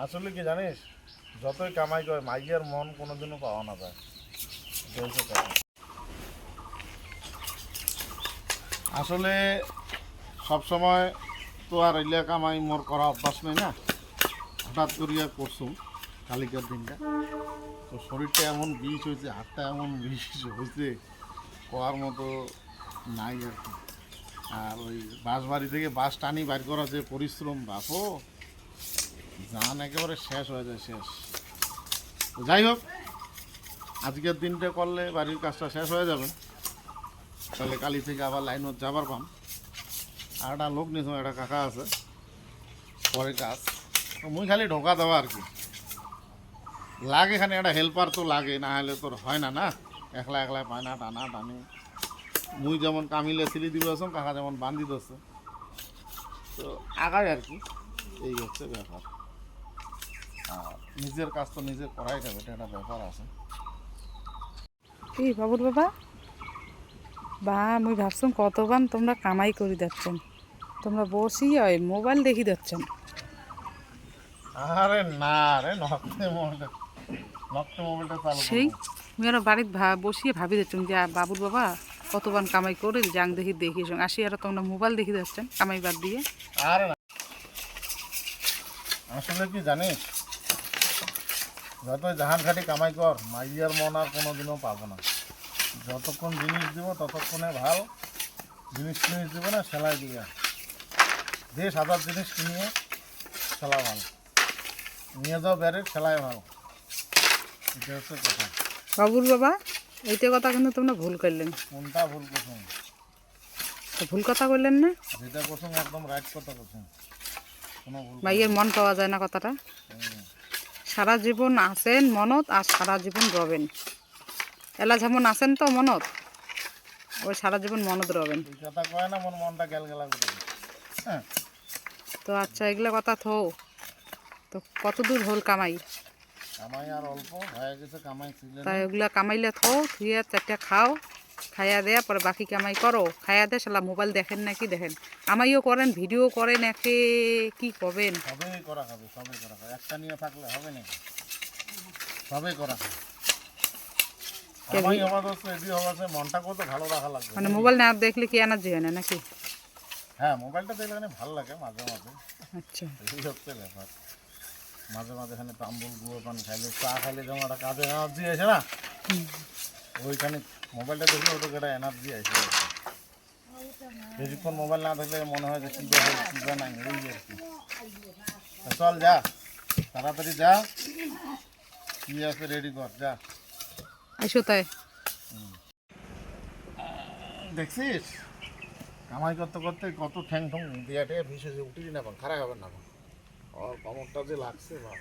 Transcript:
আসলে কি জানিস, যতই কামাই করে মাইয়ের মন কোনোদিনও পাওয়া না যায়। এটা হচ্ছে কথা। আসলে সবসময় তো আর এলিয়া কামাই মোর করা অভ্যাস নেই না, হঠাৎ করিয়া করছুম কালিকার দিনটা। তো শরীরটা এমন বিষ হয়েছে, হাতটা এমন বিষ হয়েছে, কোয়ার মতো নাই আর কি। আর ওই বাঁশ বাড়ি থেকে বাঁশ টানি বাইর করা যে পরিশ্রম, বাপো জান একেবারে শেষ হয়ে যায়, শেষ। তো যাই হোক, আজকের দিনটা করলে বাড়ির কাজটা শেষ হয়ে যাবে, তাহলে কালি থেকে আবার লাইনত যাবার পাম। আর একটা লোক নিয়েছ, একটা কাকা আছে পরে কাজ, তো মুই খালি ঢোকা দেওয়া আর কি লাগে। এখানে একটা হেল্পার তো লাগে, না হলে তোর হয় না, না একলা একলা পায় না, টানা টানি। মুই যেমন কামিলে সিলি দিব আসুন, কাকা যেমন বান্ধি দিচ্ছে, তো আগায় আর কি। এই হচ্ছে ব্যাপার। আর নিজের কাজ তো নিজে করাই যাবে, এটা একটা ব্যাপার আছে। কি বাবুর বাবা বা মুই ভাবছুম কতবার তোমরা কামাই করে যাচ্ছেন, তোমরা বসি ওই মোবাইল দেখি যাচ্ছেন। আরে না রে, নকতে মোবাইলটা চালু সেই করবো। মুই আর বাড়িতে বসিয়ে ভাবি যাচ্ছেন যে বাবুর বাবা কতবার কামাই করে যাং দেখি দেখি আসি, আর তোমরা মোবাইল দেখি যাচ্ছেন কামাই বাদ দিয়ে। আরে না, আসলে কি জানিস, যতই জাহান খাটি কামাই কর, মাইয়ার মন আর কোনোদিনও পাবো না। যতক্ষণ জিনিস দিব ততক্ষণে ভালো। জিনিস দিব না, সেলাই দিবে। বেশ হাজার জিনিস কিনিয়ে সেলা ভালো, নিয়ে যাও বেড়ে সেলাই ভালো। এটা হচ্ছে কথা। বাবুর বাবা এইটা কথা কিন্তু তোমরা ভুল করলেন। কোনটা ভুল করছো? তো ভুল কথা বললেন না, যেটা করছো একদম রাইট কথা করছো, কোনো ভুল করো মাইয়ের না। মন পাওয়া যায় না কথাটা। সারা জীবন আছেন মনত আর সারা জীবন রবেন, এলা যেমন আছেন তো মনত, ওই সারা জীবন মনত রবেন। এই কথা কয় না, মনটা গেল গেলা করে। হ্যাঁ, তো আচ্ছা এগুলা কথা থো, তো কত দূর হল কামাই? কামাই আর অল্প হয়ে গেছে, কামাই ছিল তাই ওগুলা কামাইলে থো, থুয়ে চারটা খাও, খাইয়া দেয়া পরে বাকি কামাই করো। খাইয়া দে শালা মোবাইল দেখেন না কি দেখেন, আমাইও করেন, ভিডিও করেন, একে কি করবেন। সবই করা খাবে, সবই করা খাবে, একটা নিয়ে থাকলে হবে নাকি? সবই করা খাবে। কামাই হওয়া দোষ এডি হওয়া, মনটা কত ভালো রাখা লাগবে। মানে মোবাইল না দেখলে কি এনার্জি হয় না নাকি? হ্যাঁ, মোবাইলটা দেখলে এখানে ভালো লাগে মাঝে মাঝে, আচ্ছা এই হচ্ছে ব্যাপার। মাঝে মাঝে এখানে তাম্বুল গুঁড়ো পান খাইলে, চা খাইলে যেমন একটা কাজে এনার্জি আছে না, ওইখানে মোবাইলটা দেখলে ওটা একটা এনার্জি আছে আর কি। বেশিক্ষণ মোবাইল না দেখলে মনে হয় যে কী বা নাই, এই আর কি। চল যা, তাড়াতাড়ি যা, কি আছে রেডি কর, যা। আইসো তাই। দেখছিস কামাই করতে করতে কত ঠ্যাং ঠং দিয়া টেয়া ভিসে উঠি না, খারাপ হবে না, ওর কমরটা যে লাগছে বা